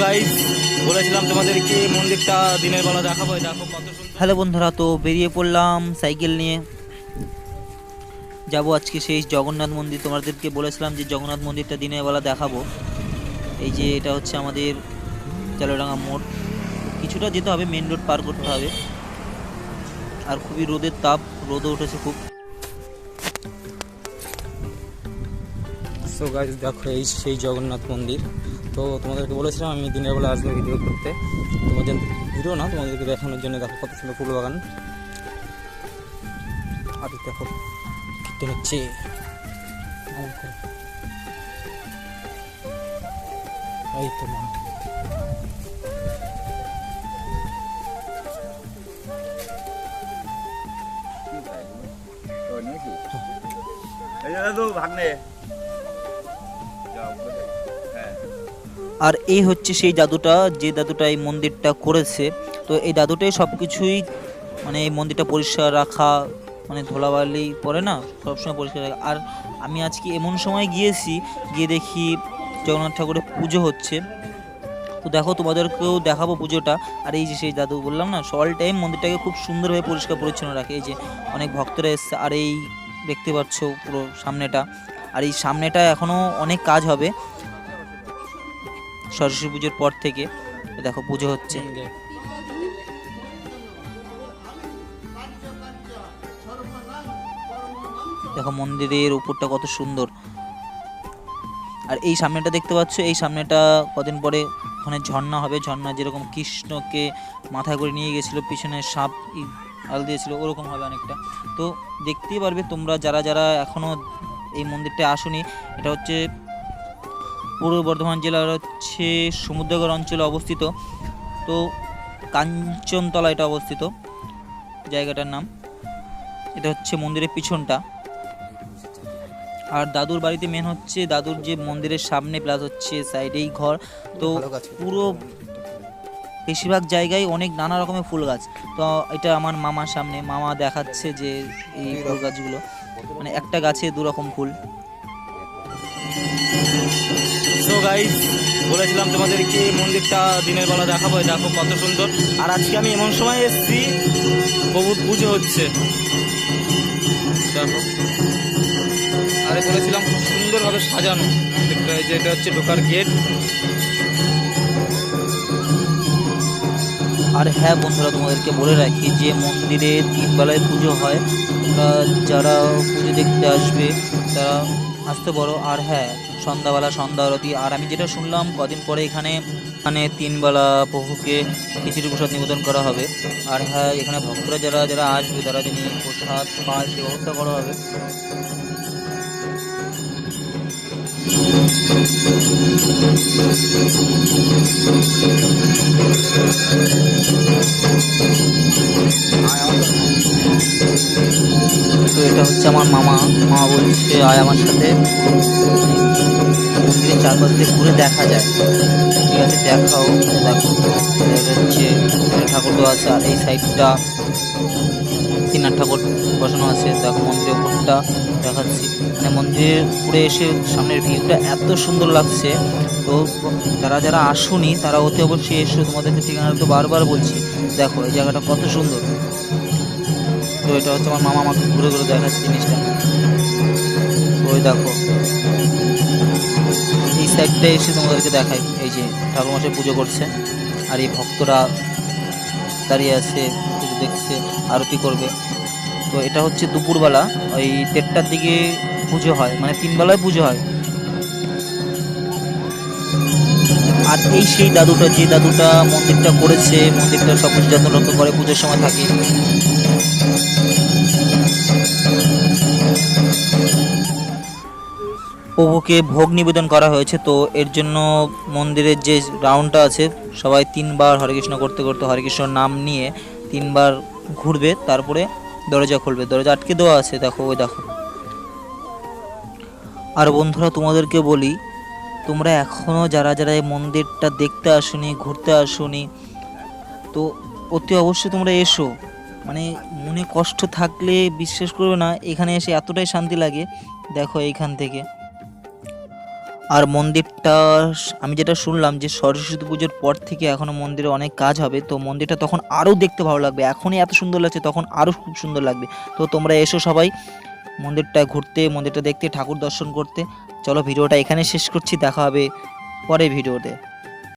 Guys, বলেছিলাম তোমাদেরকে মন্দিরটা দিনের বেলা দেখাবো। দেখো কত সুন্দর। হ্যালো বন্ধুরা, তো বেরিয়ে পড়লাম সাইকেল নিয়ে। যাব আজকে সেই জগন্নাথ মন্দির। তোমাদেরকে বলেছিলাম যে জগন্নাথ মন্দিরটা দিনের বেলা দেখাবো। এই যে এটা হচ্ছে আমাদের তেলডাঙ্গা মোড়। কিছুটা যেতে হবে, মেন রোড পার করতে হবে। আর খুবই রোদের তাপ, রোদও উঠেছে খুব। সো গাইস, দেখো এই সেই জগন্নাথ মন্দির। তো তোমাদেরকে বলেছিলাম আমি দিনের বেলা আসবো ভিডিও করতে। তোমাদের ভিডিও না, তোমাদেরকে দেখানোর জন্য। দেখো কত সুন্দর ফুল বাগান। আর দেখো কীর্তন হচ্ছে। এই তো মা, আর এই হচ্ছে সেই দাদুটা, যে দাদুটা এই মন্দিরটা করেছে। তো এই দাদুটাই সব কিছুই, মানে এই মন্দিরটা পরিষ্কার রাখা, মানে ধুলাবালি পড়ে না, সবসময় পরিষ্কার রাখা। আর আমি আজকে এমন সময় গিয়েছি, গিয়ে দেখি জগন্নাথ ঠাকুরের পুজো হচ্ছে। তো দেখো, তোমাদেরকেও দেখাবো পুজোটা। আর এই যে সেই দাদু বললাম না, অল টাইম মন্দিরটাকে খুব সুন্দরভাবে পরিষ্কার পরিচ্ছন্ন রাখে। এই যে অনেক ভক্তরা এসছে। আর এই দেখতে পাচ্ছ পুরো সামনেটা। আর এই সামনেটা এখনও অনেক কাজ হবে সরস্বতী পুজোর পর থেকে। দেখো পুজো হচ্ছে। দেখো মন্দিরের উপরটা কত সুন্দর। আর এই সামনেটা দেখতে পাচ্ছ, এই সামনেটা কদিন পরে ওখানে ঝর্ণা হবে। ঝর্ণা যেরকম কৃষ্ণকে মাথায় করে নিয়ে গেছিলো, পিছনে সাপ আল দিয়েছিল, ওরকম হবে অনেকটা। তো দেখতেই পারবে তোমরা যারা যারা এখনও এই মন্দিরটা আসুনি। এটা হচ্ছে পূর্ব বর্ধমান জেলার হচ্ছে সমুদ্রগড় অঞ্চলে অবস্থিত। তো কাঞ্চনতলা এটা অবস্থিত, জায়গাটার নাম। এটা হচ্ছে মন্দিরের পিছনটা। আর দাদুর বাড়িতে মেন হচ্ছে দাদুর যে মন্দিরের সামনে প্লাস হচ্ছে সাইডেই ঘর। তো পুরো বেশিরভাগ জায়গায় অনেক নানা রকমের ফুল গাছ। তো এটা আমার মামার সামনে, মামা দেখাচ্ছে যে এই ফুল গাছগুলো, মানে একটা গাছে দু রকম ফুল। সো গাইস, বলেছিলাম তোমাদেরকে মন্দিরটা দিনের বেলা দেখাবো। দেখো কত সুন্দর। আর আজকে আমি এমন সময় এসেছি, প্রভুর পুজো হচ্ছে। দেখো, আরে বলেছিলাম খুব সুন্দরভাবে সাজানো মন্দিরটা। এই যে এটা হচ্ছে ঢোকার গেট। আর হ্যাঁ বন্ধুরা, তোমাদেরকে বলে রাখি যে মন্দিরে 3 বেলায় পুজো হয়। তোমরা যারা পুজো দেখতে আসবে তারা আসতে পারো। আর হ্যাঁ, সন্ধ্যাবেলা সন্ধ্যা আরতি। আর আমি যেটা শুনলাম কদিন পরে এখানে 3 বেলা প্রভুকে খিচুড়ি প্রসাদ নিবেদন করা হবে। আর হ্যাঁ, এখানে ভক্তরা যারা যারা আসবে তারা যিনি প্রসাদ পায় সে ব্যবস্থা করা হবে। তো এটা হচ্ছে আমার মামা। মামা বলছে আয় আমার সাথে, মন্দিরের চারপাশ দিয়ে ঘুরে দেখা যায়। ঠিক আছে, দেখাও। দেখো এটা হচ্ছে ঠাকুর দেওয়া আছে। আর এই সাইডটা তিননাথ ঠাকুর বসানো আছে। দেখো মন্দিরের উপরটা দেখাচ্ছি, মানে মন্দিরের উপরে এসে সামনের ভিউটা এত সুন্দর লাগছে। তো যারা যারা আসুনি তারা অতি অবশ্যই এসো। তোমাদেরকে ঠিকানা তো বারবার বলছি। দেখো এই জায়গাটা কত সুন্দর। তো এটা হচ্ছে আমার মামা আমাকে ঘুরে ঘুরে দেখাচ্ছে জিনিসটা। ওই দেখো এই সাইডটা এসে তোমাদেরকে দেখাই। এই যে ঠাকুরমশাই পুজো করছে, আর এই ভক্তরা দাঁড়িয়ে আছে, পুজো দেখছে, আরতি করবে। তো এটা হচ্ছে দুপুরবেলা, ওই 1:30টার দিকে পুজো হয়, মানে 3 বেলায় পুজো হয়। আর এই সেই দাদুটা, যে দাদুটা মন্দিরটা করেছে, মন্দিরটা সব কিছু যত্ন রক্ষা করে, পুজোর সময় থাকে। প্রভুকে ভোগ নিবেদন করা হয়েছে। তো এর জন্য মন্দিরের যে রাউন্ডটা আছে, সবাই 3 বার হরে কৃষ্ণ করতে করতে হরে কৃষ্ণর নাম নিয়ে 3 বার ঘুরবে, তারপরে দরজা খুলবে। দরজা আটকে দেওয়া আছে, দেখো ওই দেখো। আর বন্ধুরা তোমাদেরকে বলি, তোমরা এখনও যারা যারা এই মন্দিরটা দেখতে আসুনি, ঘুরতে আসুনি, তো অতি অবশ্যই তোমরা এসো। মানে মনে কষ্ট থাকলে বিশ্বাস করবে না, এখানে এসে এতটাই শান্তি লাগে। দেখো এইখান থেকে আর মন্দিরটা আমি যেটা শুনলাম যে সরস্বতী পুজোর পর থেকে এখনো মন্দিরে অনেক কাজ হবে, তো মন্দিরটা তখন আরও দেখতে ভালো লাগবে। এখনই এত সুন্দর লাগছে, তখন আরও খুব সুন্দর লাগবে। তো তোমরা এসো সবাই মন্দিরটা ঘুরতে, মন্দিরটা দেখতে, ঠাকুর দর্শন করতে। চলো ভিডিওটা এখানে শেষ করছি, দেখা হবে পরের ভিডিওতে।